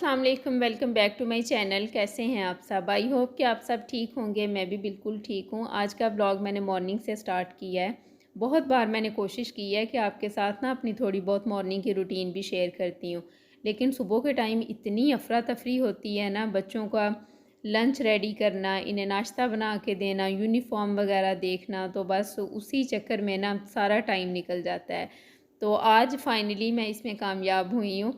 अस्सलाम वालेकुम, welcome back to my channel. कैसे हैं आप सब? आई होप कि आप सब ठीक होंगे। मैं भी बिल्कुल ठीक हूँ। आज का ब्लॉग मैंने मॉर्निंग से स्टार्ट किया है। बहुत बार मैंने कोशिश की है कि आपके साथ ना अपनी थोड़ी बहुत मॉर्निंग की रूटीन भी शेयर करती हूँ, लेकिन सुबह के टाइम इतनी अफरा तफरी होती है ना, बच्चों का लंच रेडी करना, इन्हें नाश्ता बना के देना, यूनिफॉर्म वगैरह देखना, तो बस उसी चक्कर में ना सारा टाइम निकल जाता है। तो आज फाइनली मैं इसमें कामयाब हुई हूँ।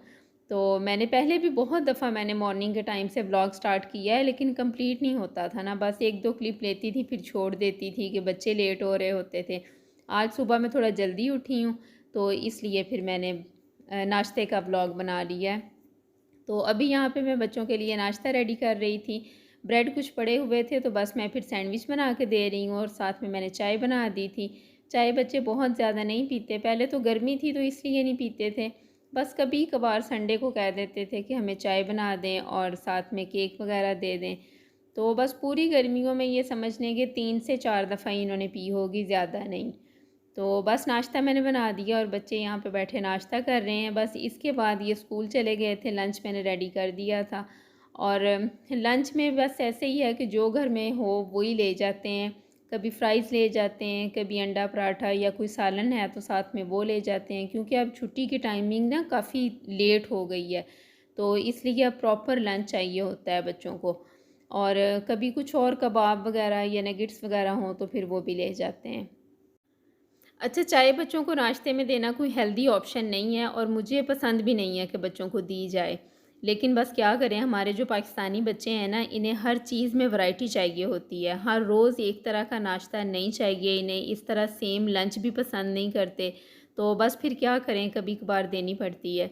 तो मैंने पहले भी बहुत दफ़ा मैंने मॉर्निंग के टाइम से व्लॉग स्टार्ट किया है, लेकिन कंप्लीट नहीं होता था ना, बस 1-2 क्लिप लेती थी फिर छोड़ देती थी कि बच्चे लेट हो रहे होते थे। आज सुबह मैं थोड़ा जल्दी उठी हूँ, तो इसलिए फिर मैंने नाश्ते का व्लॉग बना लिया है। तो अभी यहाँ पे मैं बच्चों के लिए नाश्ता रेडी कर रही थी। ब्रेड कुछ पड़े हुए थे तो बस मैं फिर सैंडविच बना के दे रही हूँ और साथ में मैंने चाय बना दी थी। चाय बच्चे बहुत ज़्यादा नहीं पीते, पहले तो गर्मी थी तो इसलिए नहीं पीते थे। बस कभी-कभार संडे को कह देते थे कि हमें चाय बना दें और साथ में केक वगैरह दे दें। तो बस पूरी गर्मियों में ये समझ लें कि 3 से 4 दफ़ा इन्होंने पी होगी, ज़्यादा नहीं। तो बस नाश्ता मैंने बना दिया और बच्चे यहाँ पे बैठे नाश्ता कर रहे हैं। बस इसके बाद ये स्कूल चले गए थे, लंच मैंने रेडी कर दिया था। और लंच में बस ऐसे ही है कि जो घर में हो वही ले जाते हैं। कभी फ्राइज़ ले जाते हैं, कभी अंडा पराठा या कोई सालन है तो साथ में वो ले जाते हैं, क्योंकि अब छुट्टी की टाइमिंग ना काफ़ी लेट हो गई है, तो इसलिए अब प्रॉपर लंच चाहिए होता है बच्चों को। और कभी कुछ और कबाब वगैरह या नगेट्स वगैरह हों तो फिर वो भी ले जाते हैं। अच्छा, चाय बच्चों को नाश्ते में देना कोई हेल्दी ऑप्शन नहीं है और मुझे पसंद भी नहीं है कि बच्चों को दी जाए। लेकिन बस क्या करें, हमारे जो पाकिस्तानी बच्चे हैं ना, इन्हें हर चीज़ में वैरायटी चाहिए होती है। हर रोज़ एक तरह का नाश्ता नहीं चाहिए इन्हें, इस तरह सेम लंच भी पसंद नहीं करते। तो बस फिर क्या करें, कभी-कभार देनी पड़ती है।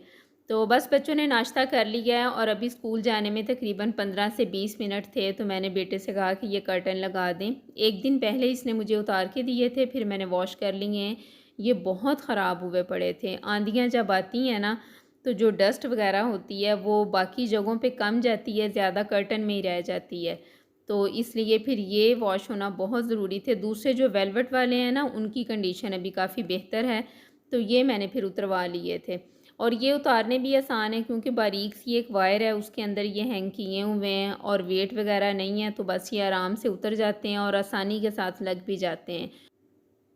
तो बस बच्चों ने नाश्ता कर लिया है और अभी स्कूल जाने में तकरीबन 15 से 20 मिनट थे, तो मैंने बेटे से कहा कि ये कर्टन लगा दें। एक दिन पहले इसने मुझे उतार के दिए थे, फिर मैंने वॉश कर लिए हैं। ये बहुत ख़राब हुए पड़े थे। आंधियाँ जब आती हैं ना, तो जो डस्ट वगैरह होती है वो बाकी जगहों पे कम जाती है, ज़्यादा कर्टन में ही रह जाती है। तो इसलिए फिर ये वॉश होना बहुत ज़रूरी थे। दूसरे जो वेलवेट वाले हैं ना, उनकी कंडीशन अभी काफ़ी बेहतर है, तो ये मैंने फिर उतरवा लिए थे। और ये उतारने भी आसान है, क्योंकि बारीक सी एक वायर है, उसके अंदर ये हैंग किए हुए हैं और वेट वगैरह नहीं है, तो बस ये आराम से उतर जाते हैं और आसानी के साथ लग भी जाते हैं।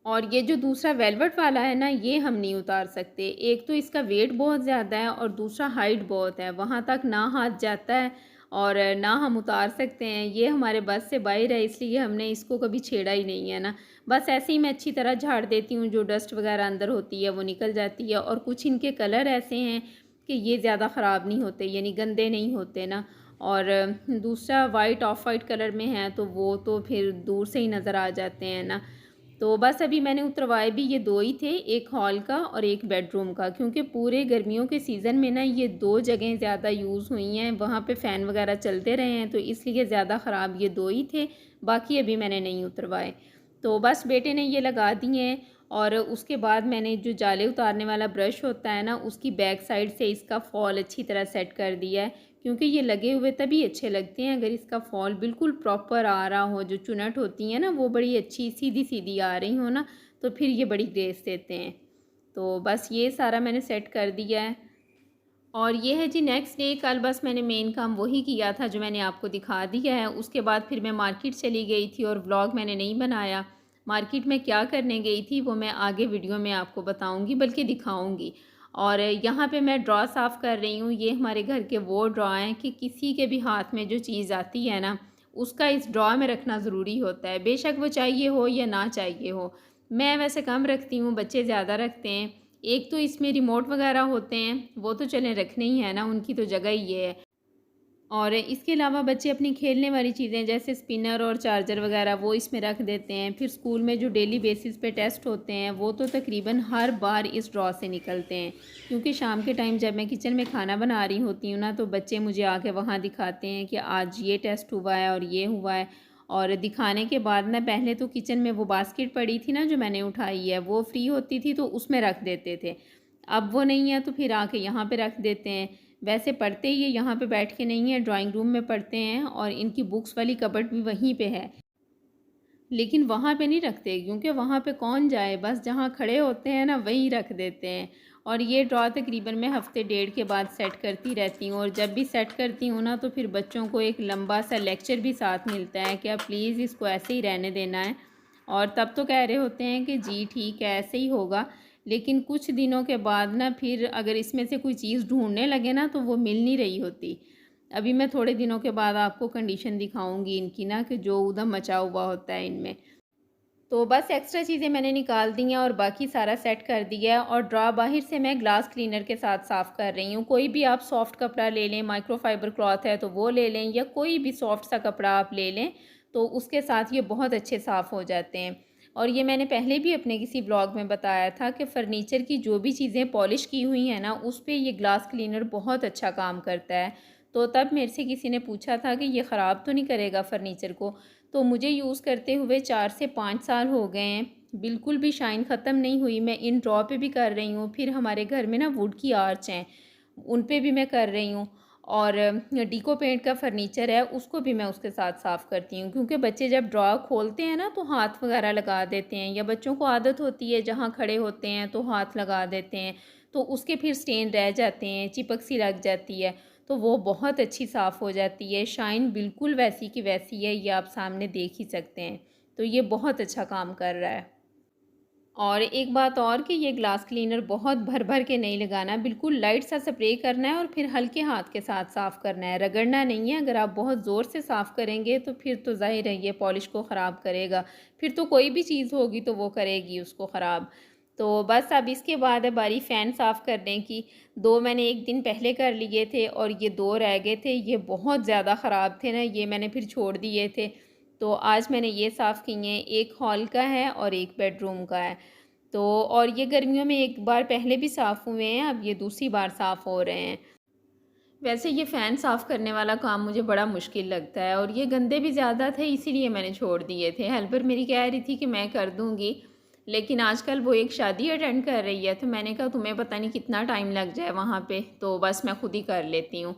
और ये जो दूसरा वेलवेट वाला है ना, ये हम नहीं उतार सकते। एक तो इसका वेट बहुत ज़्यादा है और दूसरा हाइट बहुत है, वहाँ तक ना हाथ जाता है और ना हम उतार सकते हैं। ये हमारे बस से बाहर है, इसलिए हमने इसको कभी छेड़ा ही नहीं है ना। बस ऐसे ही मैं अच्छी तरह झाड़ देती हूँ, जो डस्ट वगैरह अंदर होती है वो निकल जाती है। और कुछ इनके कलर ऐसे हैं कि ये ज़्यादा ख़राब नहीं होते, यानी गंदे नहीं होते ना। और दूसरा वाइट, ऑफ वाइट कलर में है तो वो तो फिर दूर से ही नज़र आ जाते हैं ना। तो बस अभी मैंने उतरवाए भी ये 2 ही थे, एक हॉल का और एक बेडरूम का, क्योंकि पूरे गर्मियों के सीज़न में ना ये 2 जगहें ज़्यादा यूज़ हुई हैं, वहाँ पे फ़ैन वगैरह चलते रहे हैं, तो इसलिए ज़्यादा ख़राब ये 2 ही थे, बाकी अभी मैंने नहीं उतरवाए। तो बस बेटे ने ये लगा दिए हैं और उसके बाद मैंने जो जाले उतारने वाला ब्रश होता है ना, उसकी बैक साइड से इसका फॉल अच्छी तरह सेट कर दिया है, क्योंकि ये लगे हुए तभी अच्छे लगते हैं अगर इसका फॉल बिल्कुल प्रॉपर आ रहा हो, जो चुनट होती है ना वो बड़ी अच्छी सीधी-सीधी आ रही हो ना, तो फिर ये बड़ी ग्रेस देते हैं। तो बस ये सारा मैंने सेट कर दिया है। और ये है जी नेक्स्ट डे, कल बस मैंने मेन काम वही किया था जो मैंने आपको दिखा दिया है। उसके बाद फिर मैं मार्केट चली गई थी और व्लॉग मैंने नहीं बनाया। मार्केट में क्या करने गई थी वो मैं आगे वीडियो में आपको बताऊंगी, बल्कि दिखाऊंगी। और यहाँ पे मैं ड्रॉ साफ़ कर रही हूँ। ये हमारे घर के वो ड्रॉ हैं कि किसी के भी हाथ में जो चीज़ आती है ना, उसका इस ड्रॉ में रखना ज़रूरी होता है, बेशक वो चाहिए हो या ना चाहिए हो। मैं वैसे कम रखती हूँ, बच्चे ज़्यादा रखते हैं। एक तो इसमें रिमोट वगैरह होते हैं, वो तो चलें रखने ही है ना, उनकी तो जगह ही ये है। और इसके अलावा बच्चे अपनी खेलने वाली चीज़ें जैसे स्पिनर और चार्जर वगैरह वो इसमें रख देते हैं। फिर स्कूल में जो डेली बेसिस पे टेस्ट होते हैं वो तो तकरीबन हर बार इस ड्रॉ से निकलते हैं, क्योंकि शाम के टाइम जब मैं किचन में खाना बना रही होती हूँ ना, तो बच्चे मुझे आके वहाँ दिखाते हैं कि आज ये टेस्ट हुआ है और ये हुआ है। और दिखाने के बाद ना, पहले तो किचन में वो बास्केट पड़ी थी ना जो मैंने उठाई है, वो फ्री होती थी तो उसमें रख देते थे। अब वो नहीं है तो फिर आके यहाँ पे रख देते हैं। वैसे पढ़ते ये यहाँ पे बैठ के नहीं है, ड्राइंग रूम में पढ़ते हैं और इनकी बुक्स वाली कबर्ड भी वहीं पे है। लेकिन वहाँ पे नहीं रखते, क्योंकि वहाँ पे कौन जाए, बस जहाँ खड़े होते हैं ना वहीं रख देते हैं। और ये ड्रॉ तकरीबन मैं हफ़्ते डेढ़ के बाद सेट करती रहती हूँ। और जब भी सेट करती हूँ ना तो फिर बच्चों को एक लंबा सा लेक्चर भी साथ मिलता है कि आप प्लीज़ इसको ऐसे ही रहने देना है। और तब तो कह रहे होते हैं कि जी ठीक है ऐसे ही होगा, लेकिन कुछ दिनों के बाद ना फिर अगर इसमें से कोई चीज़ ढूंढने लगे ना तो वो मिल नहीं रही होती। अभी मैं थोड़े दिनों के बाद आपको कंडीशन दिखाऊंगी इनकी ना कि जो उधम मचा हुआ होता है इनमें। तो बस एक्स्ट्रा चीज़ें मैंने निकाल दी हैं और बाकी सारा सेट कर दिया है। और ड्रा बाहर से मैं ग्लास क्लीनर के साथ साफ़ कर रही हूँ। कोई भी आप सॉफ्ट कपड़ा ले लें, माइक्रोफाइबर क्लॉथ है तो वो ले लें, या कोई भी सॉफ्ट सा कपड़ा आप ले लें तो उसके साथ ये बहुत अच्छे साफ़ हो जाते हैं। और ये मैंने पहले भी अपने किसी ब्लॉग में बताया था कि फ़र्नीचर की जो भी चीज़ें पॉलिश की हुई हैं ना उस पर ये ग्लास क्लीनर बहुत अच्छा काम करता है। तो तब मेरे से किसी ने पूछा था कि ये ख़राब तो नहीं करेगा फ़र्नीचर को। तो मुझे यूज़ करते हुए 4 से 5 साल हो गए हैं, बिल्कुल भी शाइन ख़त्म नहीं हुई। मैं इन ड्रॉ पे भी कर रही हूँ, फिर हमारे घर में ना वुड की आर्च हैं, उन पे भी मैं कर रही हूँ। और डीको पेंट का फ़र्नीचर है उसको भी मैं उसके साथ साफ़ करती हूँ, क्योंकि बच्चे जब ड्रॉ खोलते हैं ना तो हाथ वगैरह लगा देते हैं, या बच्चों को आदत होती है जहाँ खड़े होते हैं तो हाथ लगा देते हैं, तो उसके फिर स्टेन रह जाते हैं, चिपक सी लग जाती है। तो वो बहुत अच्छी साफ़ हो जाती है, शाइन बिल्कुल वैसी की वैसी है, ये आप सामने देख ही सकते हैं। तो ये बहुत अच्छा काम कर रहा है। और एक बात और कि ये ग्लास क्लीनर बहुत भर भर के नहीं लगाना, बिल्कुल लाइट सा स्प्रे करना है और फिर हल्के हाथ के साथ साफ़ करना है, रगड़ना नहीं है। अगर आप बहुत ज़ोर से साफ़ करेंगे तो फिर तो ज़ाहिर है ये पॉलिश को ख़राब करेगा, फिर तो कोई भी चीज़ होगी तो वो करेगी उसको ख़राब। तो बस अब इसके बाद है बारी फ़ैन साफ़ करने की। 2 मैंने एक दिन पहले कर लिए थे और ये 2 रह गए थे, ये बहुत ज़्यादा ख़राब थे ना, ये मैंने फिर छोड़ दिए थे। तो आज मैंने ये साफ़ किए हैं, एक हॉल का है और एक बेडरूम का है। तो और ये गर्मियों में एक बार पहले भी साफ़ हुए हैं, अब ये दूसरी बार साफ़ हो रहे हैं। वैसे ये फ़ैन साफ़ करने वाला काम मुझे बड़ा मुश्किल लगता है और ये गंदे भी ज़्यादा थे, इसीलिए मैंने छोड़ दिए थे। हेल्पर मेरी कह रही थी कि मैं कर दूँगी, लेकिन आजकल वो एक शादी अटेंड कर रही है, तो मैंने कहा तुम्हें पता नहीं कितना टाइम लग जाए वहाँ पे, तो बस मैं खुद ही कर लेती हूँ।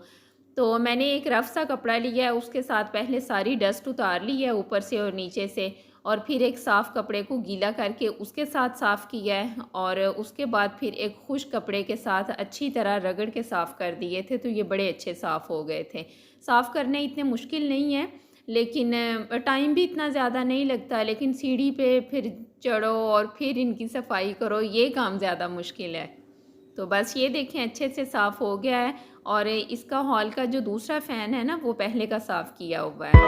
तो मैंने एक रफ़ सा कपड़ा लिया है, उसके साथ पहले सारी डस्ट उतार ली है ऊपर से और नीचे से, और फिर एक साफ़ कपड़े को गीला करके उसके साथ साफ़ किया है, और उसके बाद फिर एक खुश्क कपड़े के साथ अच्छी तरह रगड़ के साफ़ कर दिए थे, तो ये बड़े अच्छे साफ़ हो गए थे। साफ़ करने इतने मुश्किल नहीं है, लेकिन टाइम भी इतना ज़्यादा नहीं लगता, लेकिन सीढ़ी पे फिर चढ़ो और फिर इनकी सफाई करो, ये काम ज़्यादा मुश्किल है। तो बस ये देखें अच्छे से साफ़ हो गया है। और इसका हॉल का जो दूसरा फ़ैन है ना वो पहले का साफ़ किया हुआ है।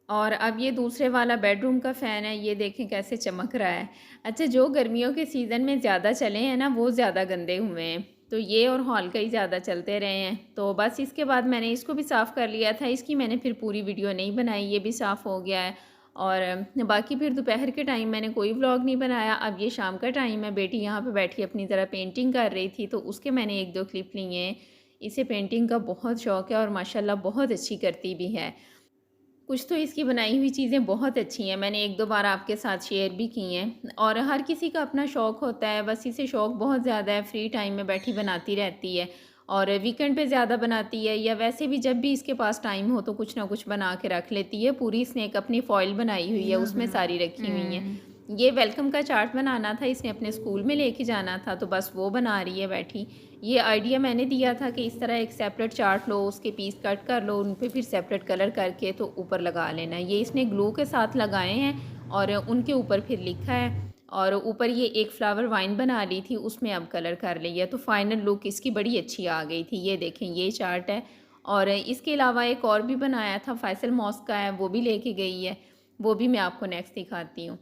और अब ये दूसरे वाला बेडरूम का फ़ैन है, ये देखें कैसे चमक रहा है। अच्छा, जो गर्मियों के सीज़न में ज़्यादा चले हैं ना वो ज़्यादा गंदे हुए हैं, तो ये और हॉल का ही ज़्यादा चलते रहे हैं। तो बस इसके बाद मैंने इसको भी साफ़ कर लिया था, इसकी मैंने फिर पूरी वीडियो नहीं बनाई, ये भी साफ़ हो गया है। और बाकी फिर दोपहर के टाइम मैंने कोई व्लॉग नहीं बनाया। अब ये शाम का टाइम है, बेटी यहाँ पे बैठी अपनी तरह पेंटिंग कर रही थी, तो उसके मैंने 1-2 क्लिप लिए हैं। इसे पेंटिंग का बहुत शौक़ है और माशाल्लाह बहुत अच्छी करती भी है। कुछ तो इसकी बनाई हुई चीज़ें बहुत अच्छी हैं, मैंने 1-2 बार आपके साथ शेयर भी की हैं। और हर किसी का अपना शौक़ होता है, बस इसे शौक़ बहुत ज़्यादा है, फ्री टाइम में बैठी बनाती रहती है और वीकेंड पे ज़्यादा बनाती है, या वैसे भी जब भी इसके पास टाइम हो तो कुछ ना कुछ बना के रख लेती है। पूरी इसने एक अपनी फ़ॉइल बनाई हुई है, उसमें सारी रखी हुई हैं। ये वेलकम का चार्ट बनाना था, इसने अपने स्कूल में लेके जाना था, तो बस वो बना रही है बैठी। ये आइडिया मैंने दिया था कि इस तरह एक सेपरेट चार्ट लो, उसके पीस कट कर लो, उन पे फिर सेपरेट कलर करके तो ऊपर लगा लेना। ये इसने ग्लू के साथ लगाए हैं और उनके ऊपर फिर लिखा है, और ऊपर ये एक फ्लावर वाइन बना ली थी, उसमें अब कलर कर लिया, तो फाइनल लुक इसकी बड़ी अच्छी आ गई थी। ये देखें, ये चार्ट है। और इसके अलावा एक और भी बनाया था, फैसल मॉस्क का है, वो भी लेके गई है, वो भी मैं आपको नेक्स्ट दिखाती हूँ।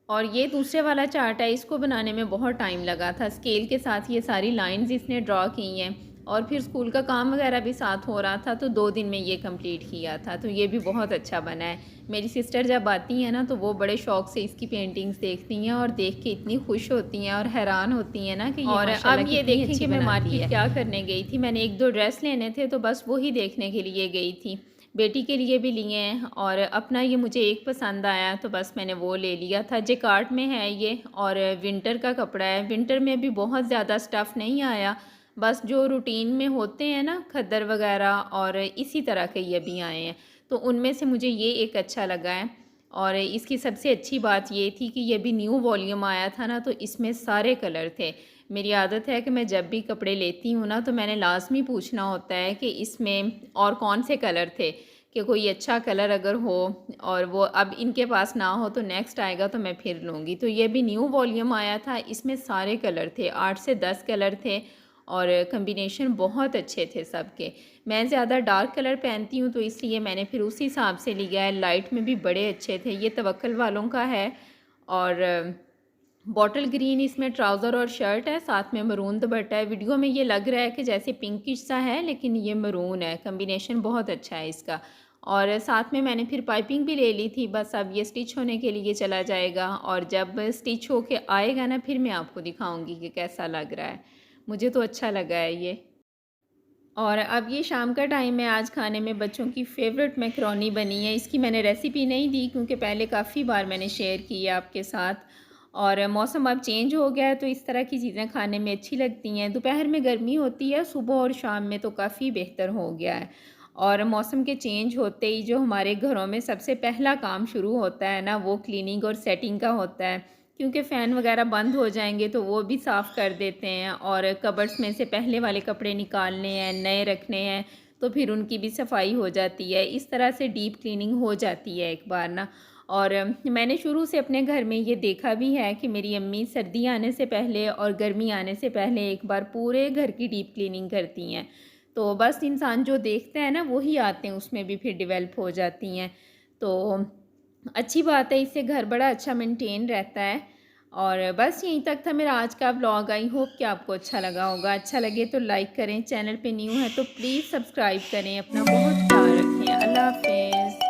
और ये दूसरे वाला चार्ट है, इसको बनाने में बहुत टाइम लगा था। स्केल के साथ ये सारी लाइंस इसने ड्रॉ की हैं, और फिर स्कूल का काम वगैरह भी साथ हो रहा था, तो 2 दिन में ये कंप्लीट किया था। तो ये भी बहुत अच्छा बना है। मेरी सिस्टर जब आती हैं ना तो वो बड़े शौक़ से इसकी पेंटिंग्स देखती हैं और देख के इतनी खुश होती हैं और हैरान होती हैं ना कि ये और अब ये देखें कि मैं मार्केट क्या करने गई थी। मैंने 1-2 ड्रेस लेने थे, तो बस वही देखने के लिए गई थी। बेटी के लिए भी लिए हैं और अपना ये मुझे एक पसंद आया तो बस मैंने वो ले लिया था। जैकार्ड में है ये और विंटर का कपड़ा है। विंटर में भी बहुत ज़्यादा स्टफ़ नहीं आया, बस जो रूटीन में होते हैं ना खद्दर वगैरह और इसी तरह के ये भी आए हैं, तो उनमें से मुझे ये एक अच्छा लगा है। और इसकी सबसे अच्छी बात ये थी कि ये भी न्यू वॉल्यूम आया था ना, तो इसमें सारे कलर थे। मेरी आदत है कि मैं जब भी कपड़े लेती हूँ ना, तो मैंने लाज़मी पूछना होता है कि इसमें और कौन से कलर थे, कि कोई अच्छा कलर अगर हो और वो अब इनके पास ना हो तो नेक्स्ट आएगा तो मैं फिर लूँगी। तो ये भी न्यू वॉल्यूम आया था, इसमें सारे कलर थे, 8 से 10 कलर थे और कॉम्बिनेशन बहुत अच्छे थे सबके। मैं ज़्यादा डार्क कलर पहनती हूँ तो इसलिए मैंने फिर उसी हिसाब से लिया है। लाइट में भी बड़े अच्छे थे। ये तवक्कल वालों का है और बॉटल ग्रीन इसमें ट्राउज़र और शर्ट है, साथ में मरून दुपट्टा है। वीडियो में ये लग रहा है कि जैसे पिंकिश सा है, लेकिन ये मरून है। कॉम्बिनेशन बहुत अच्छा है इसका। और साथ में मैंने फिर पाइपिंग भी ले ली थी। बस अब ये स्टिच होने के लिए चला जाएगा और जब स्टिच हो के आएगा ना, फिर मैं आपको दिखाऊंगी कि कैसा लग रहा है। मुझे तो अच्छा लगा है ये। और अब ये शाम का टाइम है। आज खाने में बच्चों की फ़ेवरेट मैकरोनी बनी है। इसकी मैंने रेसिपी नहीं दी क्योंकि पहले काफ़ी बार मैंने शेयर की है आपके साथ। और मौसम अब चेंज हो गया है तो इस तरह की चीज़ें खाने में अच्छी लगती हैं। दोपहर में गर्मी होती है, सुबह और शाम में तो काफ़ी बेहतर हो गया है। और मौसम के चेंज होते ही जो हमारे घरों में सबसे पहला काम शुरू होता है ना, वो क्लीनिंग और सेटिंग का होता है। क्योंकि फ़ैन वगैरह बंद हो जाएंगे तो वो भी साफ़ कर देते हैं और कबर्ड्स में से पहले वाले कपड़े निकालने हैं, नए रखने हैं, तो फिर उनकी भी सफाई हो जाती है। इस तरह से डीप क्लीनिंग हो जाती है एक बार ना। और मैंने शुरू से अपने घर में ये देखा भी है कि मेरी अम्मी सर्दी आने से पहले और गर्मी आने से पहले एक बार पूरे घर की डीप क्लीनिंग करती हैं। तो बस इंसान जो देखता है ना, वही आते हैं उसमें भी फिर डेवलप हो जाती हैं। तो अच्छी बात है, इससे घर बड़ा अच्छा मेंटेन रहता है। और बस यहीं तक था मेरा आज का व्लॉग। आई होप कि आपको अच्छा लगा होगा। अच्छा लगे तो लाइक करें, चैनल पे न्यू है तो प्लीज़ सब्सक्राइब करें। अपना बहुत ख्याल रखें। अल्लाह हाफ़िज़।